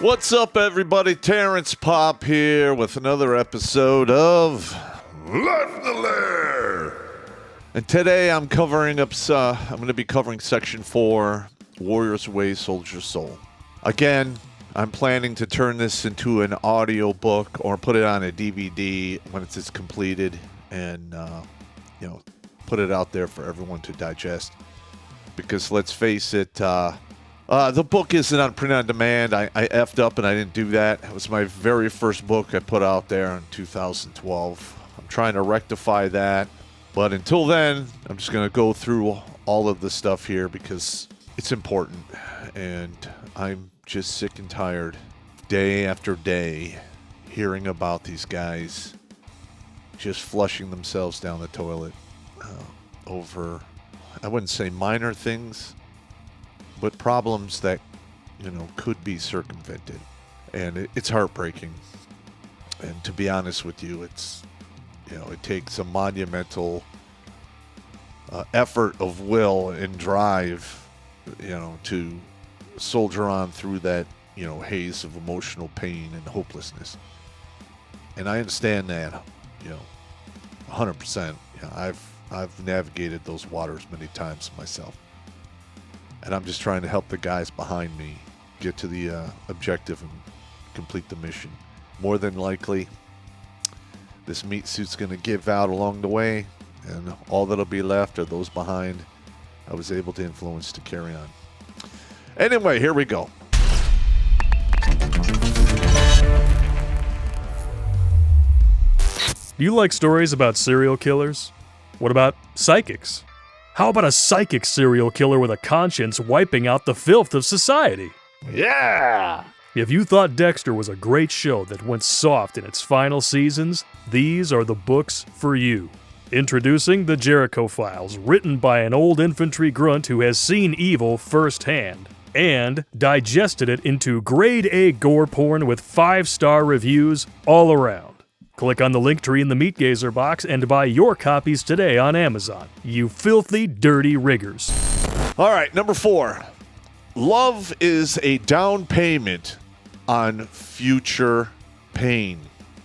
What's up, everybody? Terrence Popp here with another episode of Life in the Lair. And today I'm going to be covering Section 4, Warrior's Way, Soldier's Soul. Again, I'm planning to turn this into an audio book or put it on a DVD when it's completed and, put it out there for everyone to digest. Because let's face it, the book isn't on print on demand. I effed up and I didn't do that. It was my very first book I put out there in 2012. I'm trying to rectify that. But until then, I'm just going to go through all of the stuff here because it's important. And I'm just sick and tired day after day hearing about these guys just flushing themselves down the toilet over, I wouldn't say minor things, but problems that, could be circumvented. And it's heartbreaking. And to be honest with you, it's, it takes a monumental effort of will and drive, to soldier on through that, haze of emotional pain and hopelessness. And I understand that, 100%. I've navigated those waters many times myself. And I'm just trying to help the guys behind me get to the objective and complete the mission. More than likely, this meat suit's going to give out along the way, and all that'll be left are those behind I was able to influence to carry on. Anyway, here we go. Do you like stories about serial killers? What about psychics? How about a psychic serial killer with a conscience wiping out the filth of society? Yeah! If you thought Dexter was a great show that went soft in its final seasons, these are the books for you. Introducing The Jericho Files, written by an old infantry grunt who has seen evil firsthand, and digested it into grade A gore porn with 5-star reviews all around. Click on the link tree in the Meat Gazer box and buy your copies today on Amazon. You filthy, dirty riggers. All right, number 4. Love is a down payment on future pain.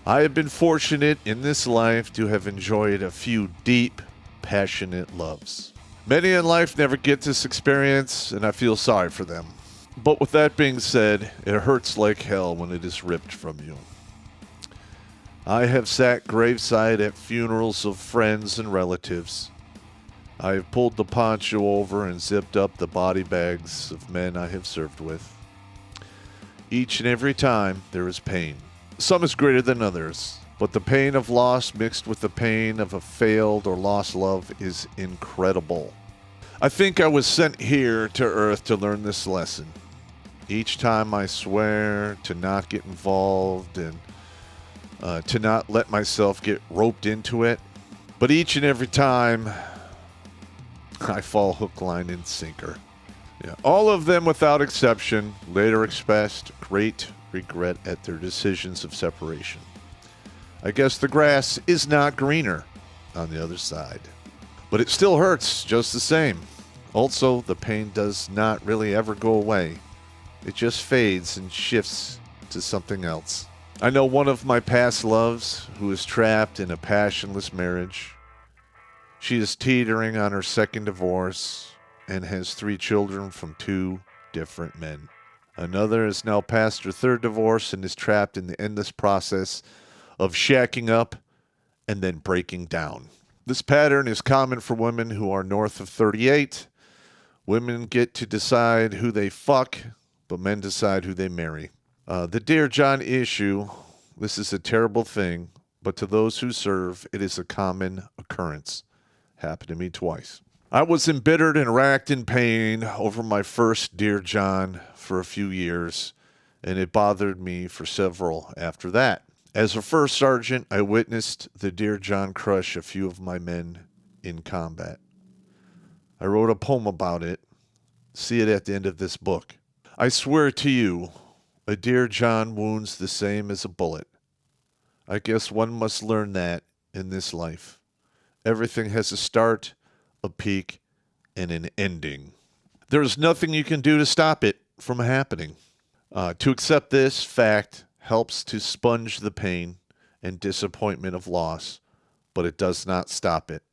I have been fortunate in this life to have enjoyed a few deep, passionate loves. Many in life never get this experience, and I feel sorry for them. But with that being said, it hurts like hell when it is ripped from you. I have sat graveside at funerals of friends and relatives. I have pulled the poncho over and zipped up the body bags of men I have served with. Each and every time there is pain. Some is greater than others, but the pain of loss mixed with the pain of a failed or lost love is incredible. I think I was sent here to Earth to learn this lesson. Each time I swear to not get involved and to not let myself get roped into it. But each and every time, I fall hook, line, and sinker. Yeah. All of them, without exception, later expressed great regret at their decisions of separation. I guess the grass is not greener on the other side. But it still hurts just the same. Also, the pain does not really ever go away. It just fades and shifts to something else. I know one of my past loves who is trapped in a passionless marriage. She is teetering on her second divorce and has 3 children from 2 different men. Another is now past her 3rd divorce and is trapped in the endless process of shacking up and then breaking down. This pattern is common for women who are north of 38. Women get to decide who they fuck, but men decide who they marry. The Dear John issue, this is a terrible thing, but to those who serve, it is a common occurrence. Happened to me twice. I was embittered and racked in pain over my first Dear John for a few years, and it bothered me for several after that. As a first sergeant, I witnessed the Dear John crush a few of my men in combat. I wrote a poem about it. See it at the end of this book. I swear to you, a Dear John wounds the same as a bullet. I guess one must learn that in this life. Everything has a start, a peak, and an ending. There is nothing you can do to stop it from happening. To accept this fact helps to sponge the pain and disappointment of loss, but it does not stop it.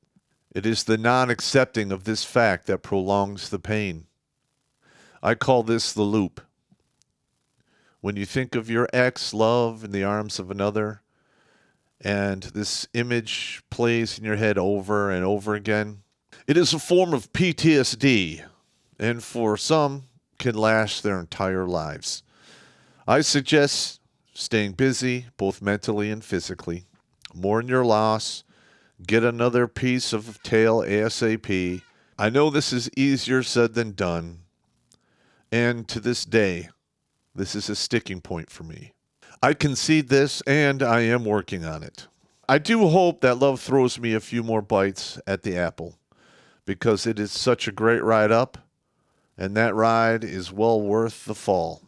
It is the non-accepting of this fact that prolongs the pain. I call this the loop. When you think of your ex-love in the arms of another, and this image plays in your head over and over again, it is a form of PTSD, and for some, can last their entire lives. I suggest staying busy, both mentally and physically. Mourn your loss. Get another piece of tail ASAP. I know this is easier said than done, and to this day, this is a sticking point for me. I concede this, and I am working on it. I do hope that love throws me a few more bites at the apple, because it is such a great ride up, and that ride is well worth the fall.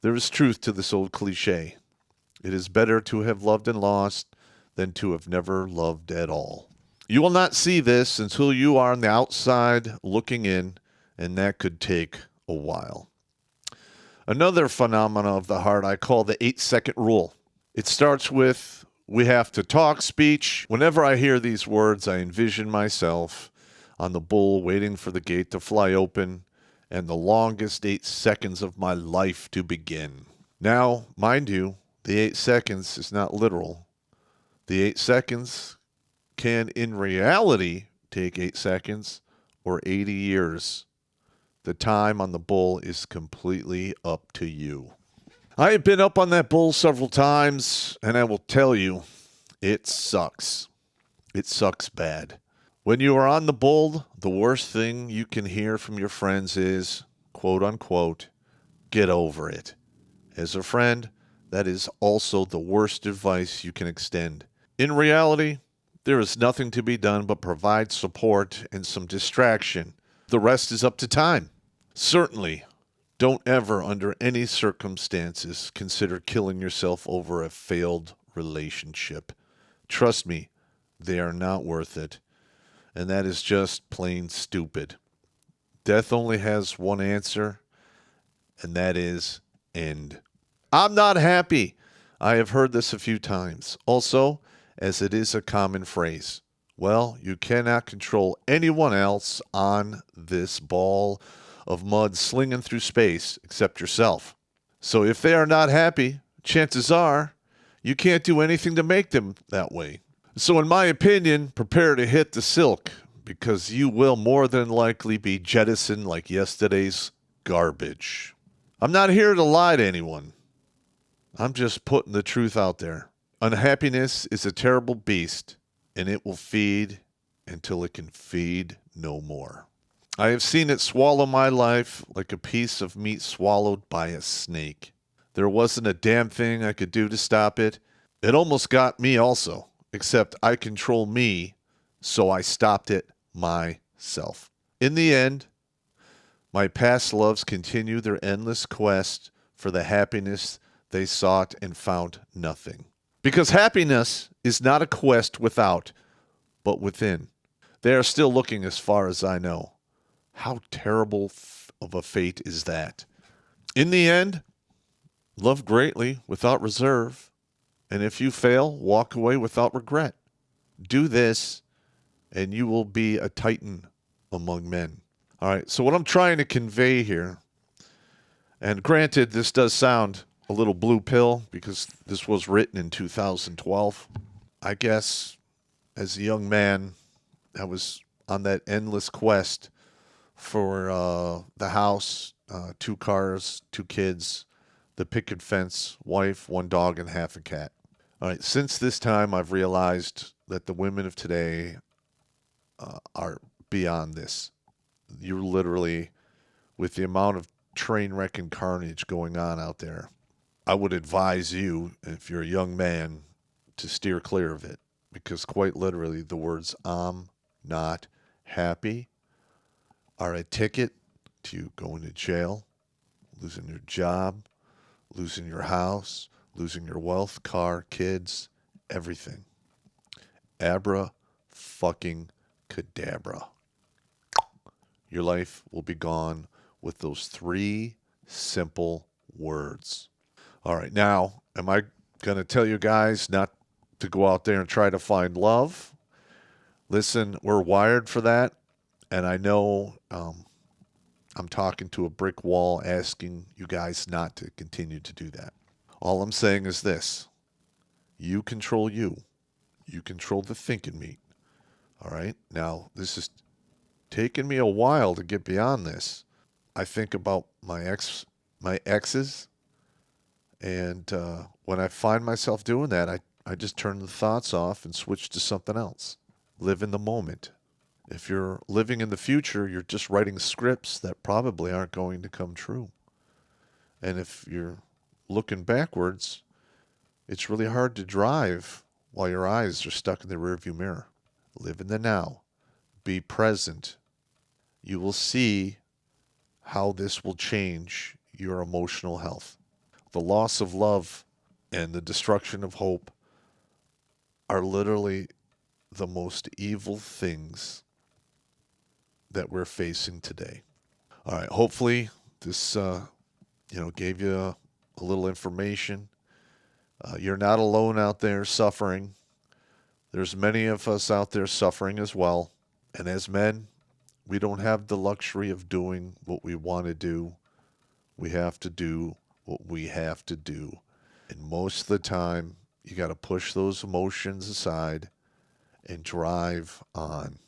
There is truth to this old cliche. It is better to have loved and lost than to have never loved at all. You will not see this until you are on the outside looking in, and that could take a while. Another phenomena of the heart I call the 8-second rule. It starts with, we have to talk speech. Whenever I hear these words, I envision myself on the bull waiting for the gate to fly open and the longest 8 seconds of my life to begin. Now, mind you, the 8 seconds is not literal. The 8 seconds can, in reality, take 8 seconds or 80 years. The time on the bull is completely up to you. I have been up on that bull several times, and I will tell you, it sucks. It sucks bad. When you are on the bull, the worst thing you can hear from your friends is, quote unquote, get over it. As a friend, that is also the worst advice you can extend. In reality, there is nothing to be done but provide support and some distraction. The rest is up to time. Certainly, don't ever, under any circumstances, consider killing yourself over a failed relationship. Trust me, they are not worth it. And that is just plain stupid. Death only has one answer, and that is end. I'm not happy. I have heard this a few times. Also, as it is a common phrase, well, you cannot control anyone else on this ball of mud slinging through space except yourself. So if they are not happy, chances are you can't do anything to make them that way. So in my opinion, prepare to hit the silk, because you will more than likely be jettisoned like yesterday's garbage. I'm not here to lie to anyone. I'm just putting the truth out there. Unhappiness is a terrible beast, and it will feed until it can feed no more. I have seen it swallow my life like a piece of meat swallowed by a snake. There wasn't a damn thing I could do to stop it. It almost got me also, except I control me, so I stopped it myself. In the end, my past loves continue their endless quest for the happiness they sought and found nothing. Because happiness is not a quest without, but within. They are still looking as far as I know. How terrible of a fate is that? In the end, love greatly without reserve. And if you fail, walk away without regret. Do this, and you will be a titan among men. All right, so what I'm trying to convey here, and granted, this does sound a little blue pill because this was written in 2012. I guess as a young man, I was on that endless quest for the house, 2 cars, 2 kids, the picket fence, wife, 1 dog, and half a cat. All right, since this time, I've realized that the women of today are beyond this. You're literally, with the amount of train wreck and carnage going on out there, I would advise you, if you're a young man, to steer clear of it. Because quite literally, the words, I'm not happy, are a ticket to going to jail, losing your job, losing your house, losing your wealth, car, kids, everything. Abra fucking cadabra. Your life will be gone with those 3 simple words. All right, now, am I going to tell you guys not to go out there and try to find love? Listen, we're wired for that, and I know I'm talking to a brick wall asking you guys not to continue to do that. All I'm saying is this. You control you. You control the thinking meat. All right? Now, this is taking me a while to get beyond this. I think about my exes, and when I find myself doing that, I just turn the thoughts off and switch to something else. Live in the moment. If you're living in the future, you're just writing scripts that probably aren't going to come true. And if you're looking backwards, it's really hard to drive while your eyes are stuck in the rearview mirror. Live in the now. Be present. You will see how this will change your emotional health. The loss of love and the destruction of hope are literally the most evil things that we're facing today. All right, hopefully this gave you a little information. You're not alone out there suffering. There's many of us out there suffering as well. And as men, we don't have the luxury of doing what we want to do. We have to do what we have to do. And most of the time, you got to push those emotions aside and drive on.